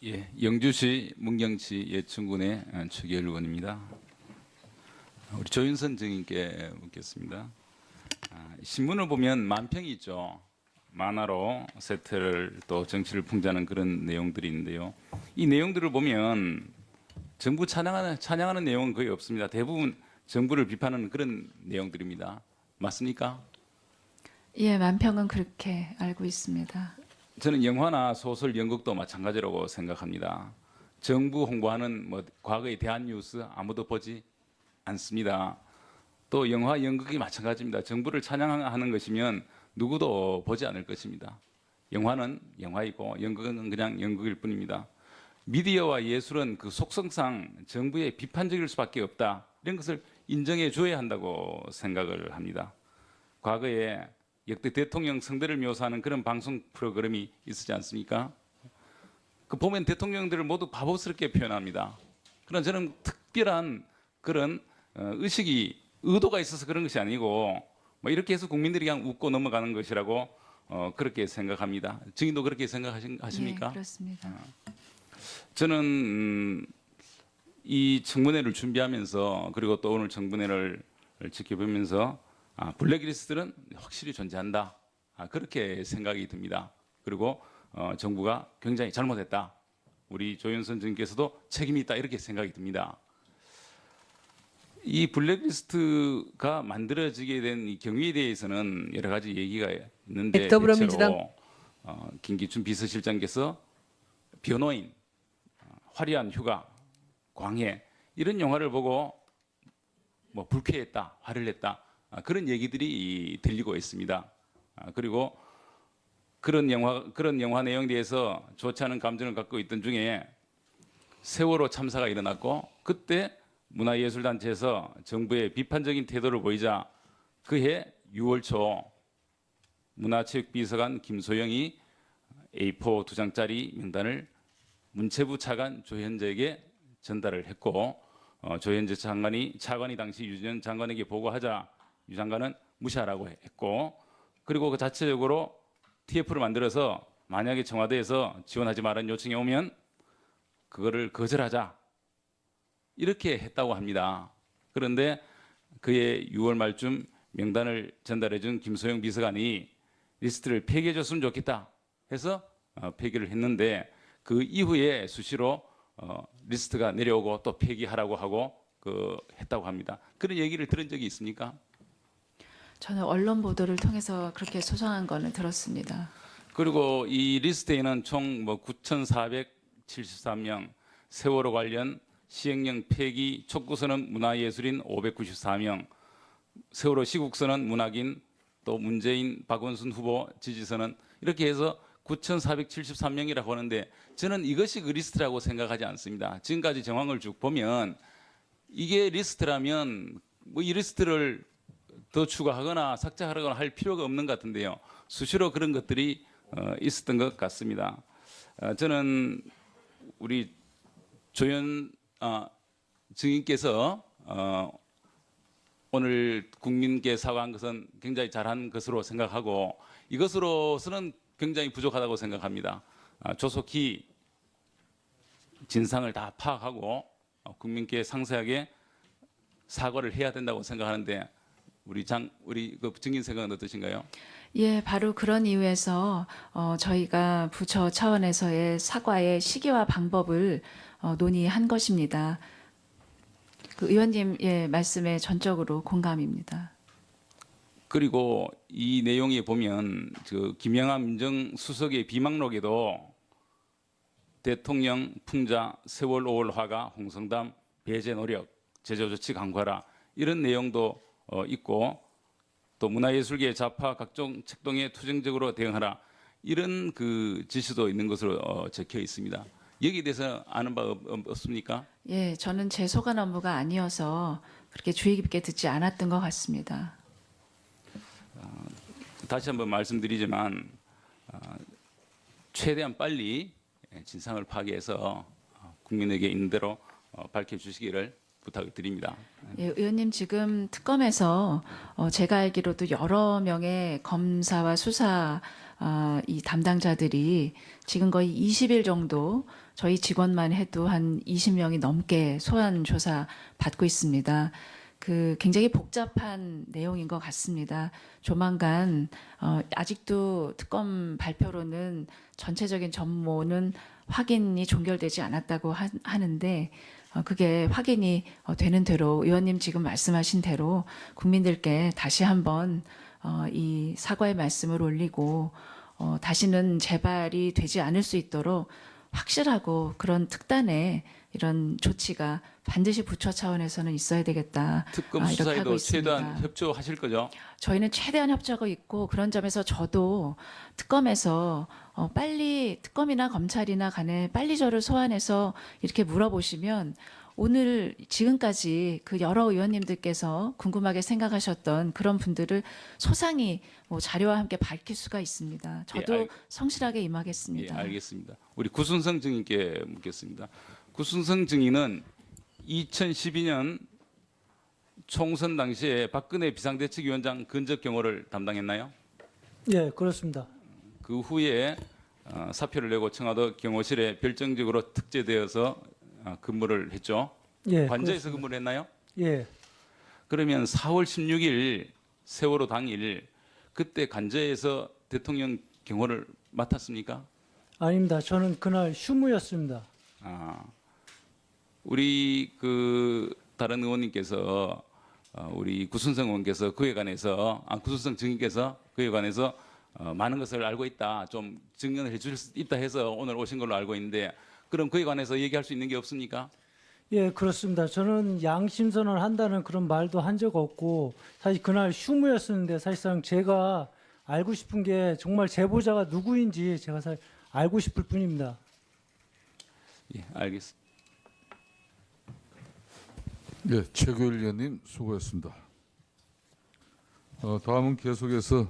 예, 영주시 문경시 예천군의 최계열 의원입니다. 우리 조윤선 증인께 묻겠습니다. 신문을 보면 만평이 있죠. 만화로 세태를 또 정치를 풍자하는 그런 내용들이 있는데요. 이 내용들을 보면 정부 찬양하는 내용은 거의 없습니다. 대부분 정부를 비판하는 그런 내용들입니다. 맞습니까? 예, 만평은 그렇게 알고 있습니다. 저는 영화나 소설, 연극도 마찬가지라고 생각합니다. 정부 홍보하는 과거의 대한뉴스 아무도 보지 않습니다. 또 영화, 연극이 마찬가지입니다. 정부를 찬양하는 것이면 누구도 보지 않을 것입니다. 영화는 영화이고 연극은 그냥 연극일 뿐입니다. 미디어와 예술은 그 속성상 정부에 비판적일 수밖에 없다. 이런 것을 인정해 줘야 한다고 생각을 합니다. 과거에 역대 대통령 성대를 묘사하는 그런 방송 프로그램이 있었지 않습니까? 그 보면 대통령들을 모두 바보스럽게 표현합니다. 그러나 저는 특별한 그런 의도가 있어서 그런 것이 아니고 이렇게 해서 국민들이 그냥 웃고 넘어가는 것이라고 그렇게 생각합니다. 증인도 그렇게 생각하십니까? 예, 그렇습니다. 저는 이 청문회를 준비하면서 그리고 또 오늘 청문회를 지켜보면서 블랙리스트는 확실히 존재한다. 그렇게 생각이 듭니다. 그리고 정부가 굉장히 잘못했다. 우리 조윤선 증인께서도 책임이 있다. 이렇게 생각이 듭니다. 이 블랙리스트가 만들어지게 된 이 경위에 대해서는 여러 가지 얘기가 있는데 더불어민주당 김기춘 비서실장께서 변호인, 화려한 휴가, 광해 이런 영화를 보고 불쾌했다, 화를 냈다 그런 얘기들이 들리고 있습니다. 그리고 그런 영화 내용에 대해서 좋지 않은 감정을 갖고 있던 중에 세월호 참사가 일어났고 그때 문화예술단체에서 정부의 비판적인 태도를 보이자 그해 6월 초 문화체육비서관 김소영이 A4 2장짜리 명단을 문체부 차관 조현재에게 전달을 했고 조현재 차관이 당시 유 전 장관에게 보고하자 유 장관은 무시하라고 했고 그리고 그 자체적으로 TF를 만들어서 만약에 청와대에서 지원하지 말라는 요청이 오면 그거를 거절하자 이렇게 했다고 합니다. 그런데 그해 6월 말쯤 명단을 전달해준 김소영 비서관이 리스트를 폐기해 줬으면 좋겠다 해서 폐기를 했는데 그 이후에 수시로 리스트가 내려오고 또 폐기하라고 하고 했다고 합니다. 그런 얘기를 들은 적이 있습니까? 저는 언론 보도를 통해서 그렇게 소송한 거는 들었습니다. 그리고 이 리스트에는 총 9,473명, 세월호 관련 시행령 폐기 촉구서는 문화예술인 594명, 세월호 시국서는 문학인, 또 문재인, 박원순 후보 지지서는 이렇게 해서 9,473명이라고 하는데 저는 이것이 그 리스트라고 생각하지 않습니다. 지금까지 정황을 쭉 보면 이게 리스트라면 이 리스트를 더 추가하거나 삭제하거나 할 필요가 없는 것 같은데요. 수시로 그런 것들이 있었던 것 같습니다. 저는 우리 조현 증인께서 오늘 국민께 사과한 것은 굉장히 잘한 것으로 생각하고 이것으로서는 굉장히 부족하다고 생각합니다. 조속히 진상을 다 파악하고 국민께 상세하게 사과를 해야 된다고 생각하는데 우리 증인 생각은 어떠신가요? 예, 바로 그런 이유에서 저희가 부처 차원에서의 사과의 시기와 방법을 논의한 것입니다. 그 의원님 말씀에 전적으로 공감입니다. 그리고 이 내용에 보면 김영하 민정수석의 비망록에도 대통령 풍자 세월 5월 화가 홍성담 배제 노력 제조조치 강화라 이런 내용도 있고 또 문화예술계 좌파 각종 책동에 투쟁적으로 대응하라 이런 지시도 있는 것으로 적혀 있습니다. 여기에 대해서 아는 바 없습니까? 예, 저는 제 소관 업무가 아니어서 그렇게 주의 깊게 듣지 않았던 것 같습니다. 다시 한번 말씀드리지만 최대한 빨리 진상을 파악해서 국민에게 있는 대로 밝혀주시기를 부탁을 드립니다. 예, 의원님 지금 특검에서 제가 알기로도 여러 명의 검사와 수사 이 담당자들이 지금 거의 20일 정도 저희 직원만 해도 한 20명이 넘게 소환 조사 받고 있습니다. 그 굉장히 복잡한 내용인 것 같습니다. 조만간 아직도 특검 발표로는 전체적인 전모는 확인이 종결되지 않았다고 하는데 그게 확인이 되는 대로 의원님 지금 말씀하신 대로 국민들께 다시 한번 이 사과의 말씀을 올리고 다시는 재발이 되지 않을 수 있도록 확실하고 그런 특단의 이런 조치가 반드시 부처 차원에서는 있어야 되겠다. 특검 이렇게 하고 수사에도 있습니다. 최대한 협조하실 거죠? 저희는 최대한 협조하고 있고 그런 점에서 저도 특검에서 빨리 특검이나 검찰이나 간에 빨리 저를 소환해서 이렇게 물어보시면 오늘 지금까지 그 여러 의원님들께서 궁금하게 생각하셨던 그런 분들을 소상히 뭐 자료와 함께 밝힐 수가 있습니다. 저도 성실하게 예, 임하겠습니다. 알겠습니다. 우리 구순성 증인께 묻겠습니다. 구순성 증인은 2012년 총선 당시에 박근혜 비상대책위원장 근접 경호를 담당했나요? 예, 그렇습니다. 그 후에 사표를 내고 청와대 경호실에 별정적으로 특재되어서 근무를 했죠. 예, 관저에서 그렇습니다. 근무를 했나요? 예, 그러면 4월 16일 세월호 당일 그때 관저에서 대통령 경호를 맡았습니까? 아닙니다. 저는 그날 휴무였습니다. 우리 그 다른 의원님께서 우리 구순성 의원께서 그에 관해서 구순성 증인께서 그에 관해서 많은 것을 알고 있다, 좀 증언을 해줄 수 있다 해서 오늘 오신 걸로 알고 있는데 그럼 그에 관해서 얘기할 수 있는 게 없습니까? 예, 그렇습니다. 저는 양심선언을 한다는 그런 말도 한 적 없고 사실 그날 휴무였었는데 사실상 제가 알고 싶은 게 정말 제보자가 누구인지 제가 사실 알고 싶을 뿐입니다. 예, 알겠습니다. 예, 최고일 의원님 수고했습니다. 다음은 계속해서